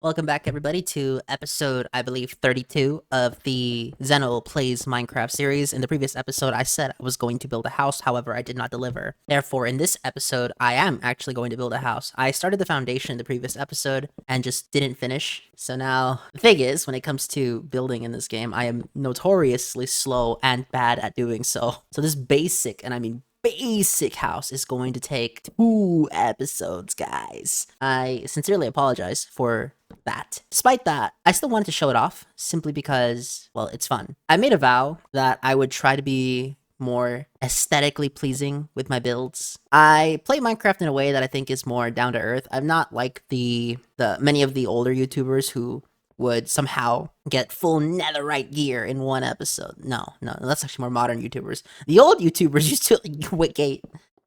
Welcome back, everybody, to episode, I believe, 32 of the Zeno Plays Minecraft series. In the previous episode, I said I was going to build a house, however, I did not deliver. Therefore, in this episode, I am actually going to build a house. I started the foundation in the previous episode and just didn't finish. So now, the thing is, when it comes to building in this game, I am notoriously slow and bad at doing so. So this basic, and I mean basic house is going to take 2 episodes, guys. I sincerely apologize for that. Despite that, I still wanted to show it off simply because, well, it's fun. I made a vow that I would try to be more aesthetically pleasing with my builds. I play Minecraft in a way that I think is more down to earth. I'm not like the many of the older YouTubers who would somehow get full netherite gear in one episode. No, that's actually more modern YouTubers. The old YouTubers used to wait,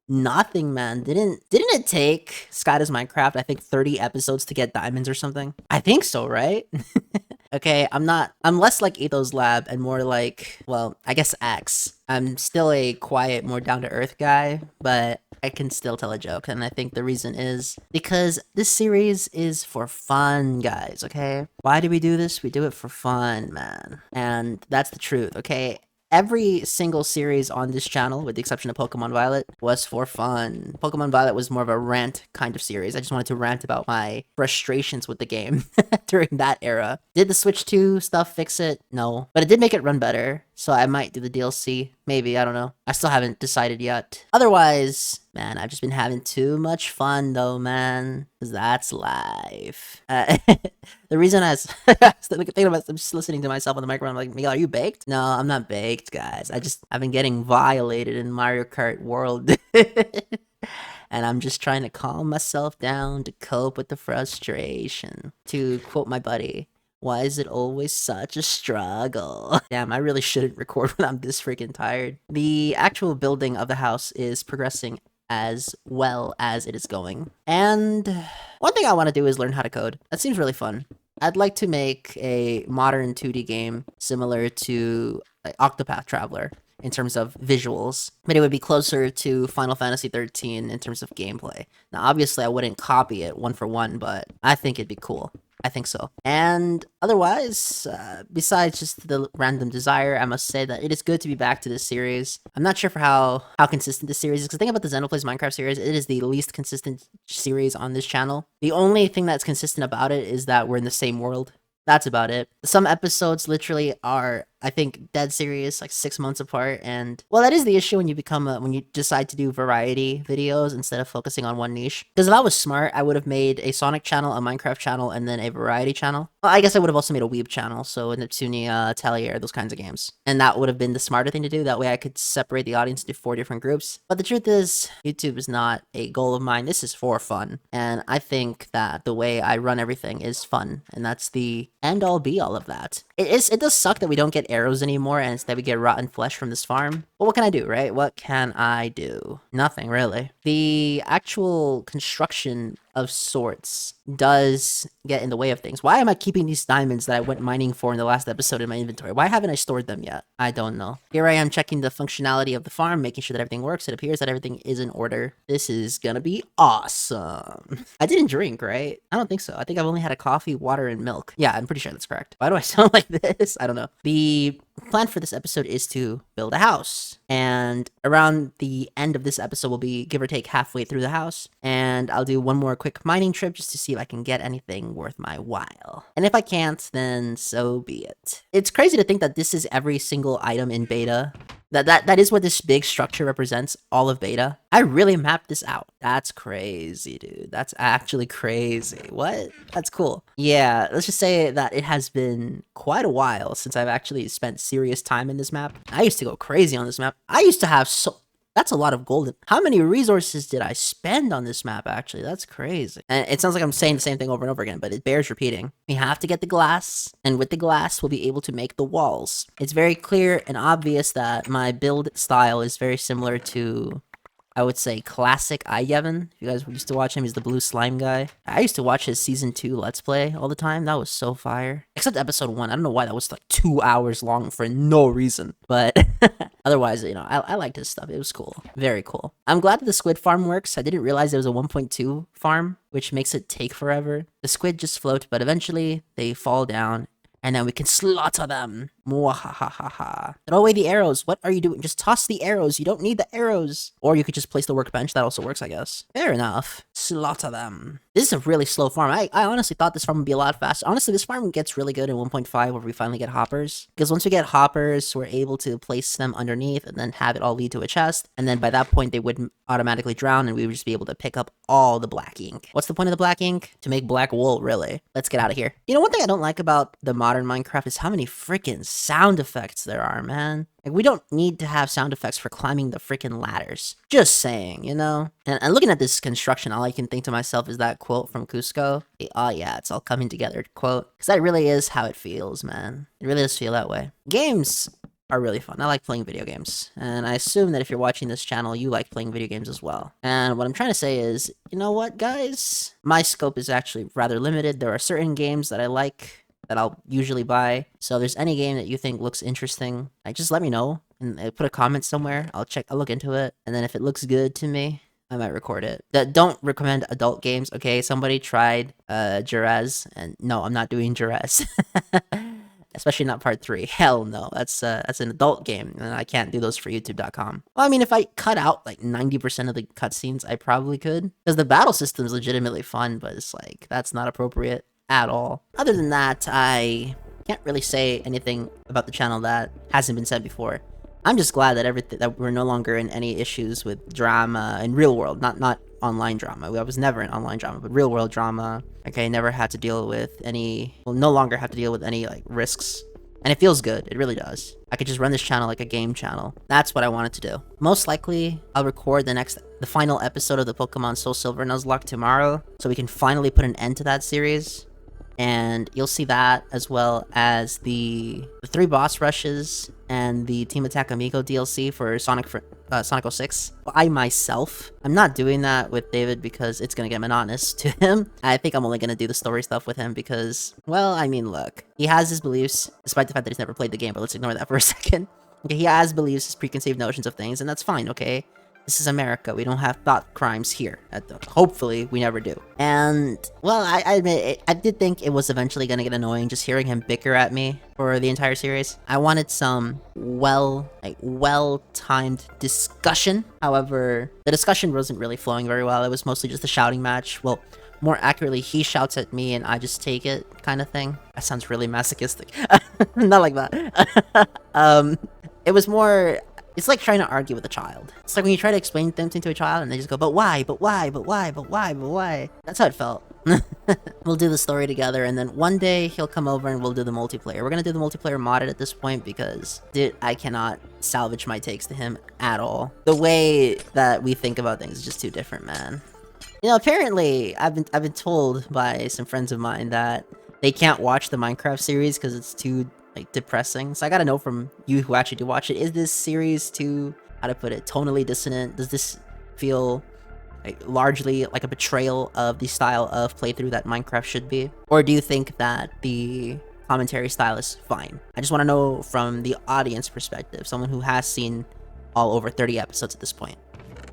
nothing, man. Didn't it take Scott is Minecraft, I think 30 episodes to get diamonds or something? I think so, right? Okay, I'm less like Etho's Lab and more like, well, I guess X. I'm still a quiet, more down-to-earth guy, but I can still tell a joke, and I think the reason is because this series is for fun, guys, okay? Why do we do this? We do it for fun, man. And that's the truth, okay? Every single series on this channel, with the exception of Pokemon Violet, was for fun. Pokemon Violet was more of a rant kind of series. I just wanted to rant about my frustrations with the game during that era. Did the Switch 2 stuff fix it? No. But it did make it run better, so I might do the DLC. Maybe, I don't know. I still haven't decided yet. Otherwise, man, I've just been having too much fun though, man. Because that's life. The reason I was thinking about, I'm just listening to myself on the microphone, I'm like, Miguel, are you baked? No, I'm not baked, guys. I've been getting violated in Mario Kart World. And I'm just trying to calm myself down to cope with the frustration. To quote my buddy, why is it always such a struggle? Damn, I really shouldn't record when I'm this freaking tired. The actual building of the house is progressing as well as it is going. And one thing I want to do is learn how to code. That seems really fun. I'd like to make a modern 2D game similar to like, Octopath Traveler in terms of visuals, but it would be closer to Final Fantasy 13 in terms of gameplay. Now, obviously, I wouldn't copy it one for one, but I think it'd be cool. I think so. And otherwise, besides just the random desire, I must say that it is good to be back to this series. I'm not sure for how consistent this series is, because the thing about the Xenoplays Minecraft series, it is the least consistent series on this channel. The only thing that's consistent about it is that we're in the same world. That's about it. Some episodes literally are, I think, dead serious, like 6 months apart, and well, that is the issue when you when you decide to do variety videos instead of focusing on one niche. Because if I was smart, I would have made a Sonic channel, a Minecraft channel, and then a variety channel. Well, I guess I would have also made a Weeb channel, so Neptunia, Talier, those kinds of games. And that would have been the smarter thing to do. That way I could separate the audience into 4 different groups. But the truth is, YouTube is not a goal of mine. This is for fun. And I think that the way I run everything is fun. And that's the end-all be-all of that. It does suck that we don't get arrows anymore and instead we get rotten flesh from this farm. But what can I do, right? What can I do? Nothing, really. The actual construction of sorts does get in the way of things. Why am I keeping these diamonds that I went mining for in the last episode in my inventory? Why haven't I stored them yet? I don't know. Here I am checking the functionality of the farm, making sure that everything works. It appears that everything is in order. This is gonna be awesome. I didn't drink, right? I don't think so. I think I've only had a coffee, water, and milk. Yeah, I'm pretty sure that's correct. Why do I sound like this? I don't know. The plan for this episode is to build a house. And around the end of this episode, we'll be give or take halfway through the house. And I'll do one more quick mining trip just to see if I can get anything worth my while. And if I can't, then so be it. It's crazy to think that this is every single item in beta. That is what this big structure represents, all of beta. I really mapped this out. That's crazy, dude. That's actually crazy. What? That's cool. Yeah, let's just say that it has been quite a while since I've actually spent serious time in this map. I used to go crazy on this map. I used to have that's a lot of gold. How many resources did I spend on this map, actually? That's crazy. And it sounds like I'm saying the same thing over and over again, but it bears repeating. We have to get the glass, and with the glass, we'll be able to make the walls. It's very clear and obvious that my build style is very similar to I would say classic Yevon. If you guys used to watch him, he's the blue slime guy. I used to watch his season 2 Let's Play all the time. That was so fire. Except episode 1. I don't know why that was like 2 hours long for no reason. But otherwise, you know, I liked his stuff. It was cool. Very cool. I'm glad that the squid farm works. I didn't realize there was a 1.2 farm, which makes it take forever. The squid just float, but eventually they fall down. And then we can slaughter them. Mwahahaha. Throw away the arrows. What are you doing? Just toss the arrows. You don't need the arrows. Or you could just place the workbench. That also works, I guess. Fair enough. Slaughter them. This is a really slow farm. I honestly thought this farm would be a lot faster. Honestly, this farm gets really good in 1.5 where we finally get hoppers. Because once we get hoppers, we're able to place them underneath and then have it all lead to a chest. And then by that point, they wouldn't automatically drown and we would just be able to pick up all the black ink. What's the point of the black ink? To make black wool, really. Let's get out of here. You know, one thing I don't like about the modern Minecraft is how many freaking sound effects there are, man. Like, we don't need to have sound effects for climbing the freaking ladders. Just saying, you know? And looking at this construction, all I can think to myself is that quote from Cusco. Oh yeah, it's all coming together quote. Because that really is how it feels, man. It really does feel that way. Games are really fun. I like playing video games. And I assume that if you're watching this channel, you like playing video games as well. And what I'm trying to say is, you know what, guys? My scope is actually rather limited. There are certain games that I like that I'll usually buy. So if there's any game that you think looks interesting, just let me know and put a comment somewhere. I'll look into it. And then if it looks good to me, I might record it. Don't recommend adult games, okay? Somebody tried Jerez, and no, I'm not doing Jerez. Especially not part 3. Hell no. That's an adult game, and I can't do those for YouTube.com. Well, I mean, if I cut out like 90% of the cutscenes, I probably could. Because the battle system is legitimately fun, but it's like, that's not appropriate at all. Other than that, I can't really say anything about the channel that hasn't been said before. I'm just glad that we're no longer in any issues with drama in real world, not online drama. I was never in online drama, but real world drama. Okay, never had to deal with no longer have to deal with any like risks. And it feels good, it really does. I could just run this channel like a game channel. That's what I wanted to do. Most likely, I'll record the final episode of the Pokemon Soul Silver Nuzlocke tomorrow, so we can finally put an end to that series. And you'll see that, as well as the 3 boss rushes and the Team Attack Amigo DLC for Sonic 06. I myself, I'm not doing that with David because it's gonna get monotonous to him. I think I'm only gonna do the story stuff with him because, well, I mean, look, he has his beliefs, despite the fact that he's never played the game, but let's ignore that for a second. Okay, he has beliefs, his preconceived notions of things, and that's fine, okay? This is America. We don't have thought crimes here. Hopefully, we never do. And, well, I admit, I did think it was eventually gonna get annoying just hearing him bicker at me for the entire series. I wanted some well-timed discussion. However, the discussion wasn't really flowing very well. It was mostly just a shouting match. Well, more accurately, he shouts at me and I just take it kind of thing. That sounds really masochistic. Not like that. It was more... It's like trying to argue with a child. It's like when you try to explain something to a child and they just go, but why, but why, but why, but why, but why? That's how it felt. We'll do the story together, and then one day he'll come over and we'll do the multiplayer. We're gonna do the multiplayer modded at this point because, dude, I cannot salvage my takes to him at all. The way that we think about things is just too different, man. You know, apparently, I've been told by some friends of mine that they can't watch the Minecraft series because it's too depressing. So I gotta know from you who actually do watch it, is this series too, how to put it, tonally dissonant? Does this feel largely like a betrayal of the style of playthrough that Minecraft should be? Or do you think that the commentary style is fine? I just want to know from the audience perspective, someone who has seen all over 30 episodes at this point.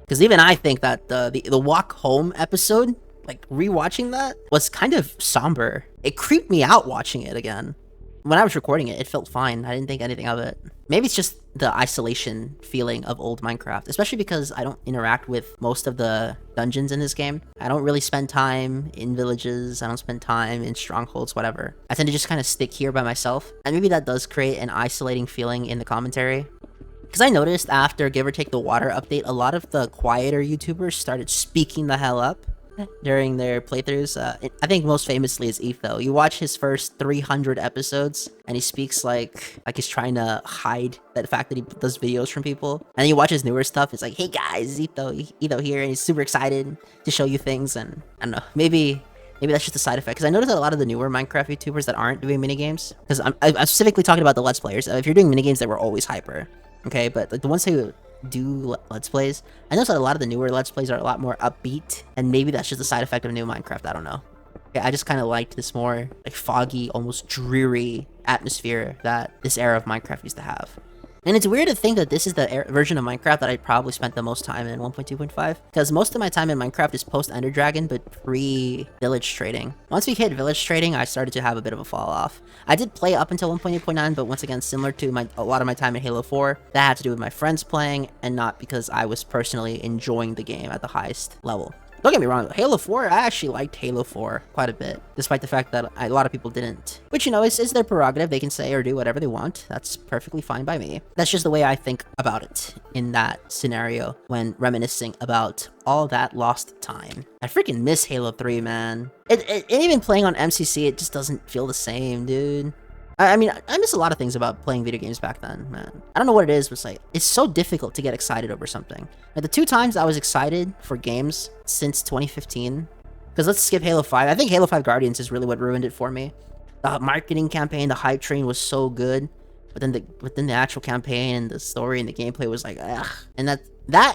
Because even I think that the walk home episode, like rewatching that, was kind of somber. It creeped me out watching it again. When I was recording it, it felt fine. I didn't think anything of it. Maybe it's just the isolation feeling of old Minecraft, especially because I don't interact with most of the dungeons in this game. I don't really spend time in villages. I don't spend time in strongholds, whatever. I tend to just kind of stick here by myself. And maybe that does create an isolating feeling in the commentary. Because I noticed after Give or Take the Water update, a lot of the quieter YouTubers started speaking the hell up during their playthroughs. I think most famously is Etho. You watch his first 300 episodes and he speaks like he's trying to hide the fact that he does videos from people. And then you watch his newer stuff, it's like, hey guys, Etho here, and he's super excited to show you things. And I don't know, maybe that's just a side effect, because I noticed that a lot of the newer Minecraft YouTubers that aren't doing minigames, because I'm specifically talking about the Let's Players. If you're doing minigames, they were always hyper, okay? But like the ones who do Let's Plays. I noticed that a lot of the newer Let's Plays are a lot more upbeat, and maybe that's just a side effect of new Minecraft, I don't know. I just kind of liked this more like foggy, almost dreary atmosphere that this era of Minecraft used to have. And it's weird to think that this is the version of Minecraft that I probably spent the most time in 1.2.5, because most of my time in Minecraft is post Ender Dragon, but pre-village trading. Once we hit village trading, I started to have a bit of a fall off. I did play up until 1.8.9, but once again, similar to a lot of my time in Halo 4, that had to do with my friends playing, and not because I was personally enjoying the game at the highest level. Don't get me wrong, Halo 4, I actually liked Halo 4 quite a bit, despite the fact that a lot of people didn't. Which, you know, is their prerogative. They can say or do whatever they want. That's perfectly fine by me. That's just the way I think about it in that scenario when reminiscing about all that lost time. I freaking miss Halo 3, man. And even playing on MCC, it just doesn't feel the same, dude. I mean, I miss a lot of things about playing video games back then, man. I don't know what it is, but it's so difficult to get excited over something. Like, the 2 times I was excited for games since 2015, because let's skip Halo 5. I think Halo 5 Guardians is really what ruined it for me. The marketing campaign, the hype train was so good, but then the actual campaign and the story and the gameplay was like, ugh. And that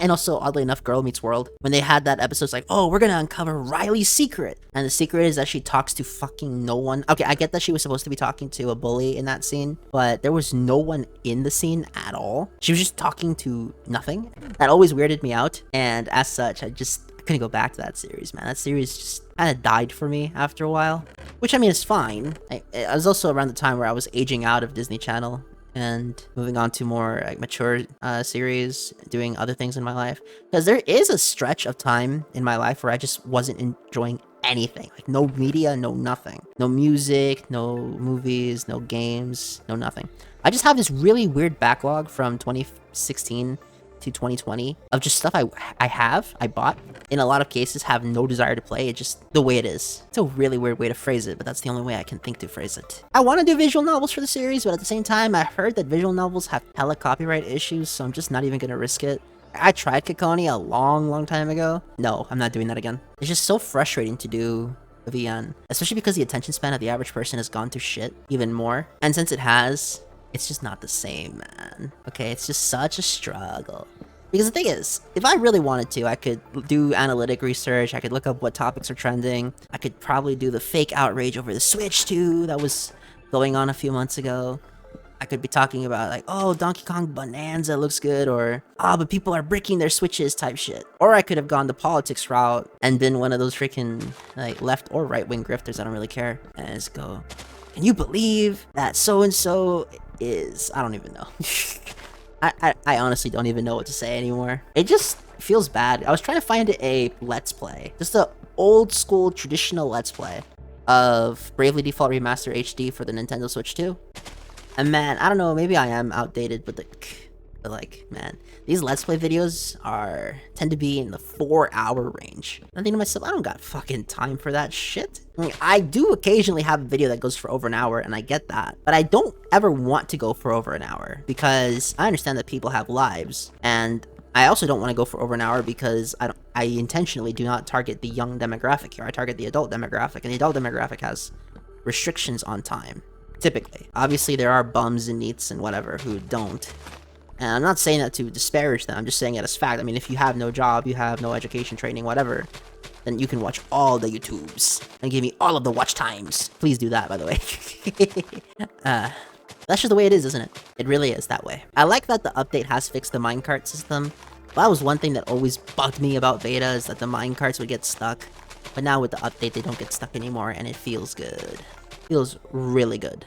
and also, oddly enough, Girl Meets World, when they had that episode, it's like, oh, we're gonna uncover Riley's secret. And the secret is that she talks to fucking no one. Okay, I get that she was supposed to be talking to a bully in that scene, but there was no one in the scene at all. She was just talking to nothing. That always weirded me out, and as such, I couldn't go back to that series, man. That series just kind of died for me after a while, which, I mean, is fine. It was also around the time where I was aging out of Disney Channel and moving on to more like mature series, doing other things in my life. Because there is a stretch of time in my life where I just wasn't enjoying anything. Like, no media, no nothing. No music, no movies, no games, no nothing. I just have this really weird backlog from 2016 to 2020 of just stuff I bought, in a lot of cases have no desire to play. It's just the way it is. It's a really weird way to phrase it, but that's the only way I can think to phrase it. I want to do visual novels for the series, but at the same time, I heard that visual novels have hella copyright issues, so I'm just not even gonna risk it. I tried Kikoni a long time ago. No, I'm not doing that again. It's just so frustrating to do a VN, especially because the attention span of the average person has gone to shit even more. And since it has, it's just not the same, man. Okay, it's just such a struggle. Because the thing is, if I really wanted to, I could do analytic research, I could look up what topics are trending, I could probably do the fake outrage over the Switch 2 that was going on a few months ago. I could be talking about, like, oh, Donkey Kong Bonanza looks good, or, but people are bricking their Switches type shit. Or I could have gone the politics route and been one of those freaking, like, left or right-wing grifters, I don't really care. And just go, can you believe that so-and-so is... I don't even know. I honestly don't even know what to say anymore. It just feels bad. I was trying to find a Let's Play. Just a old school traditional Let's Play of Bravely Default Remaster HD for the Nintendo Switch 2. And man, I don't know, maybe I am outdated, but like, man, these Let's Play videos tend to be in the 4-hour range. I'm thinking to myself, I don't got fucking time for that shit. I mean, I do occasionally have a video that goes for over an hour, and I get that, but I don't ever want to go for over an hour, because I understand that people have lives, and I also don't want to go for over an hour because I intentionally do not target the young demographic here. I target the adult demographic, and the adult demographic has restrictions on time, typically. Obviously, there are bums and neats and whatever who don't. And I'm not saying that to disparage them, I'm just saying it as fact. I mean, if you have no job, you have no education, training, whatever, then you can watch all the YouTubes and give me all of the watch times. Please do that, by the way. That's just the way it is, isn't it? It really is that way. I like that the update has fixed the minecart system. That was one thing that always bugged me about beta, is that the minecarts would get stuck. But now with the update, they don't get stuck anymore, and it feels good. Feels really good.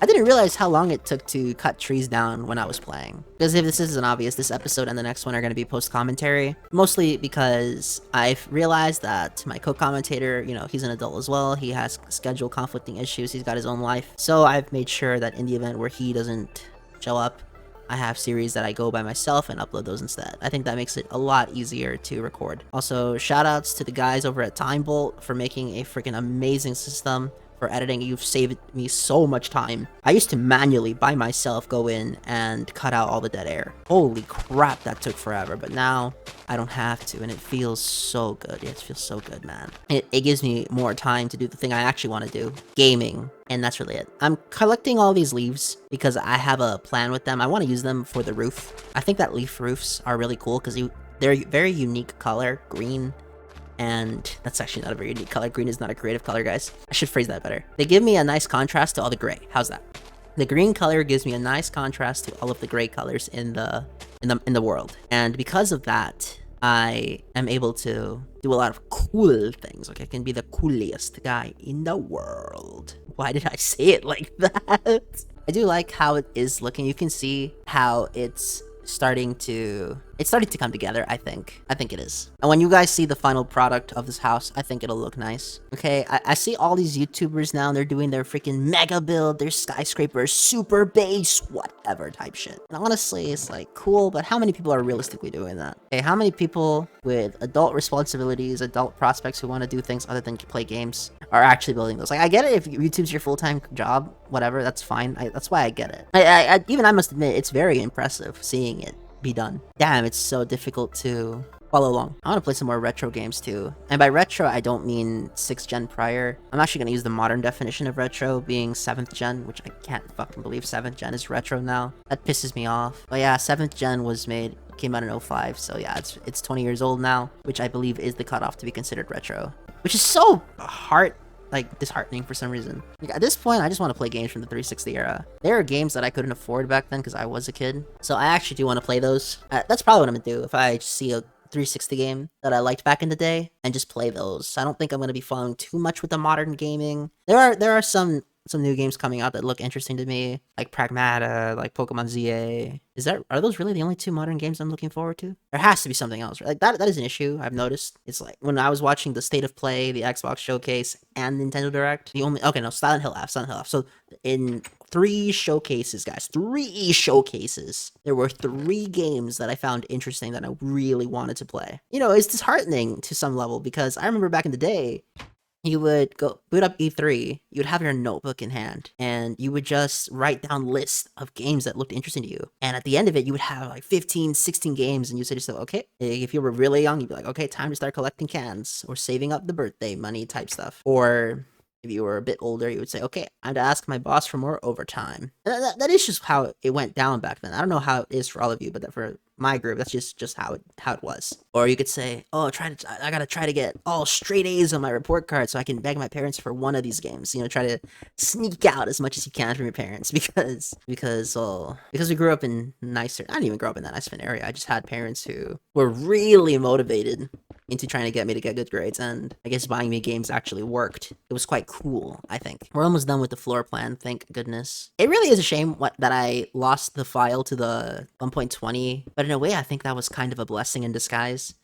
I didn't realize how long it took to cut trees down when I was playing. Because if this isn't obvious, this episode and the next one are going to be post-commentary. Mostly because I've realized that my co-commentator, you know, he's an adult as well. He has schedule conflicting issues. He's got his own life. So I've made sure that in the event where he doesn't show up, I have series that I go by myself and upload those instead. I think that makes it a lot easier to record. Also, shoutouts to the guys over at Time Bolt for making a freaking amazing system for editing. You've saved me so much time. I used to manually, by myself, go in and cut out all the dead air. Holy crap, that took forever, but now I don't have to, and it feels so good. Yeah, it feels so good, man. It gives me more time to do the thing I actually want to do, gaming, and that's really it. I'm collecting all these leaves because I have a plan with them. I want to use them for the roof. I think that leaf roofs are really cool because they're very unique color, green, and that's actually not a very unique color. Green is not a creative color, guys. I should phrase that better. They give me a nice contrast to all the gray. How's that? The green color gives me a nice contrast to all of the gray colors in the world, and because of that, I am able to do a lot of cool things. Okay, I can be the coolest guy in the world. Why did I say it like that? I do like how it is looking. You can see how it's starting to come together. I think it is. And when you guys see the final product of this house, I think it'll look nice. Okay, I see all these YouTubers now, they're doing their freaking mega build, their skyscrapers, super base, whatever type shit. And honestly, it's like cool, but how many people are realistically doing that? Okay, how many people with adult responsibilities, adult prospects who want to do things other than play games are actually building those? Like, I get it if YouTube's your full-time job, whatever, that's fine. That's why I get it. Even I must admit, it's very impressive seeing it be done. Damn, it's so difficult to follow along. I want to play some more retro games too. And by retro, I don't mean 6th gen prior. I'm actually going to use the modern definition of retro being 7th gen, which I can't fucking believe 7th gen is retro now. That pisses me off. But yeah, 7th gen came out in 05, so yeah, it's 20 years old now, which I believe is the cutoff to be considered retro. Which is so disheartening for some reason. Like, at this point, I just want to play games from the 360 era. There are games that I couldn't afford back then because I was a kid, so I actually do want to play those. That's probably what I'm gonna do if I see a 360 game that I liked back in the day and just play those. I don't think I'm gonna be following too much with the modern gaming. There are some new games coming out that look interesting to me, like Pragmata, like Pokemon ZA. Are those really the only 2 modern games I'm looking forward to? There has to be something else, right? Like that is an issue I've noticed. It's like when I was watching the State of Play, the Xbox Showcase, and Nintendo Direct, Silent Hill F. So in 3 showcases, guys, 3 showcases, there were 3 games that I found interesting that I really wanted to play. You know, it's disheartening to some level because I remember back in the day, you would go boot up E3, you would have your notebook in hand, and you would just write down lists of games that looked interesting to you. And at the end of it, you would have like 15, 16 games, and you say to yourself, okay, if you were really young, you'd be like, okay, time to start collecting cans, or saving up the birthday money type stuff. Or if you were a bit older, you would say, okay, I'm to ask my boss for more overtime. That is just how it went down back then. I don't know how it is for all of you, but for my group, that's just how it was. Or you could say, oh, I gotta try to get all straight A's on my report card so I can beg my parents for one of these games. You know, try to sneak out as much as you can from your parents because we grew up in nicer. I didn't even grow up in that nice of an area. I just had parents who were really motivated into trying to get me to get good grades, and I guess buying me games actually worked. It was quite cool, I think. We're almost done with the floor plan, thank goodness. It really is a shame that I lost the file to the 1.20, but in a way I think that was kind of a blessing in disguise,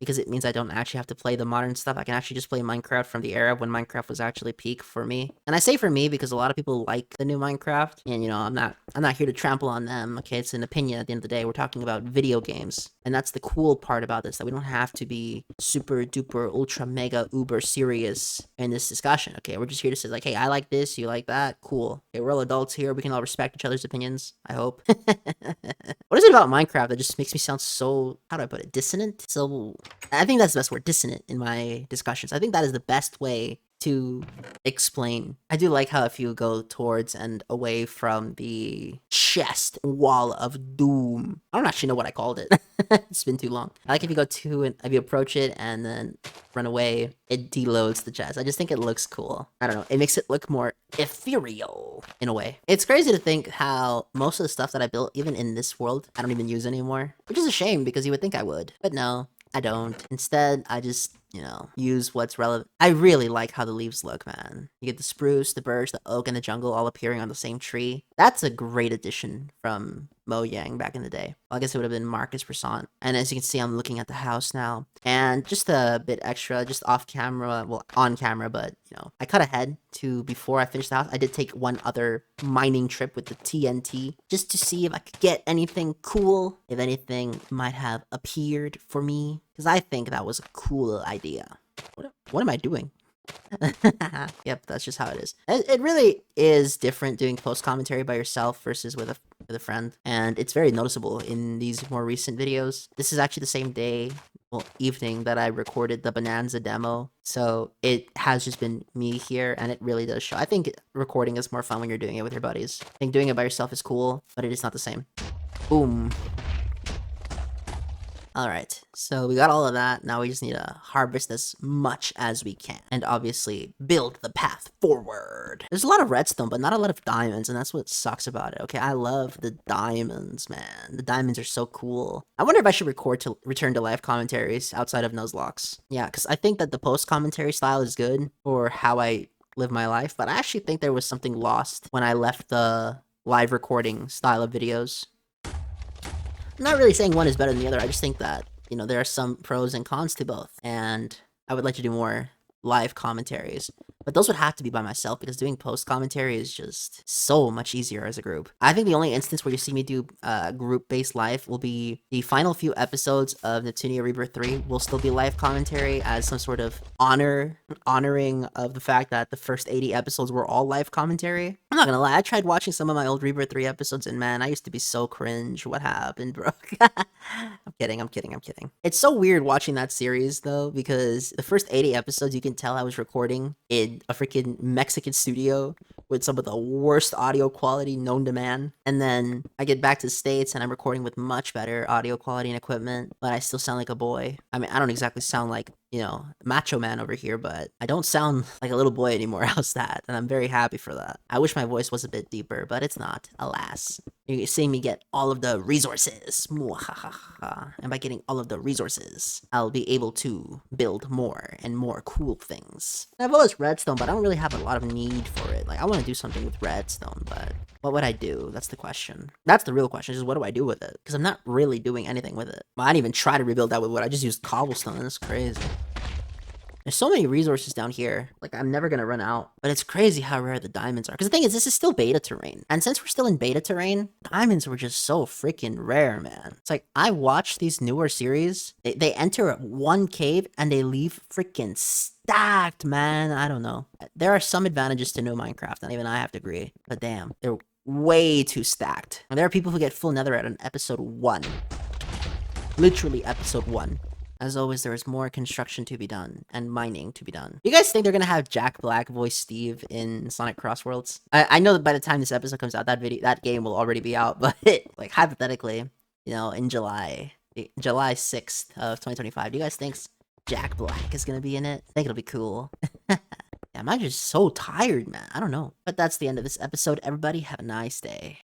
because it means I don't actually have to play the modern stuff. I can actually just play Minecraft from the era when Minecraft was actually peak for me. And I say for me because a lot of people like the new Minecraft, and you know, I'm not here to trample on them. Okay, it's an opinion at the end of the day. We're talking about video games. And that's the cool part about this, that we don't have to be super duper ultra mega uber serious in this discussion. Okay, we're just here to say like, hey, I like this, you like that, cool. Okay, we're all adults here. We can all respect each other's opinions, I hope. What is it about Minecraft that just makes me sound so, how do I put it, dissonant? So I think that's the best word, dissonant, in my discussions. I think that is the best way to explain. I do like how if you go towards and away from the chest wall of doom. I don't actually know what I called it. It's been too long. I like if you go to and if you approach it and then run away, it deloads the chest. I just think it looks cool. I don't know. It makes it look more ethereal in a way. It's crazy to think how most of the stuff that I built, even in this world, I don't even use anymore. Which is a shame because you would think I would. But no, I don't. Instead, I just, you know, use what's relevant. I really like how the leaves look, man. You get the spruce, the birch, the oak, and the jungle all appearing on the same tree. That's a great addition from Mojang back in the day. Well, I guess it would have been Marcus Persant. And as you can see, I'm looking at the house now. And just a bit extra, just off camera, well, on camera, but, you know, I cut ahead to before I finished the house. I did take one other mining trip with the TNT, just to see if I could get anything cool, if anything might have appeared for me, because I think that was a cool idea. What am I doing? Yep, that's just how it is. It really is different doing post commentary by yourself versus with a friend, and it's very noticeable in these more recent videos. This is actually the same day, well, evening that I recorded the Bonanza demo, so it has just been me here, and it really does show. I think recording is more fun when you're doing it with your buddies. I think doing it by yourself is cool, but it is not the same. Boom. Alright, so we got all of that. Now we just need to harvest as much as we can. And obviously, build the path forward. There's a lot of redstone, but not a lot of diamonds, and that's what sucks about it. Okay, I love the diamonds, man. The diamonds are so cool. I wonder if I should record to return to live commentaries outside of Nuzlocke. Yeah, because I think that the post-commentary style is good for how I live my life, but I actually think there was something lost when I left the live recording style of videos. I'm not really saying one is better than the other. I just think that, you know, there are some pros and cons to both. And I would like to do more live commentaries. But those would have to be by myself because doing post commentary is just so much easier as a group. I think the only instance where you see me do group-based live will be the final few episodes of Neptunia Rebirth 3 will still be live commentary as some sort of honoring of the fact that the first 80 episodes were all live commentary. I'm not gonna lie, I tried watching some of my old Rebirth 3 episodes and man, I used to be so cringe. What happened, bro? I'm kidding. It's so weird watching that series though, because the first 80 episodes you can tell I was recording in a freaking Mexican studio with some of the worst audio quality known to man. And then I get back to the States and I'm recording with much better audio quality and equipment, but I still sound like a boy. I mean, I don't exactly sound like, you know, macho man over here, but I don't sound like a little boy anymore. How's that? And I'm very happy for that. I wish my voice was a bit deeper, but it's not, alas. You're seeing me get all of the resources. And by getting all of the resources, I'll be able to build more and more cool things. I've always redstone, but I don't really have a lot of need for it. Like, I want to do something with redstone, but what would I do? That's the question. That's the real question, is what do I do with it? Because I'm not really doing anything with it. I didn't even try to rebuild that with wood. I just used cobblestone. That's crazy. There's so many resources down here. Like, I'm never gonna run out. But it's crazy how rare the diamonds are. Because the thing is, this is still beta terrain. And since we're still in beta terrain, diamonds were just so freaking rare, man. It's like, I watch these newer series. They enter one cave and they leave freaking stacked, man. I don't know. There are some advantages to new Minecraft, and even I have to agree. But damn, they're way too stacked. And there are people who get full netherite on episode 1. Literally episode 1. As always, there is more construction to be done and mining to be done. You guys think they're gonna have Jack Black voice Steve in Sonic Cross Worlds? I know that by the time this episode comes out, that game will already be out, but like hypothetically, you know, in July 6th of 2025, do you guys think Jack Black is gonna be in it? I think it'll be cool. Damn, I'm just so tired, man. I don't know. But that's the end of this episode. Everybody have a nice day.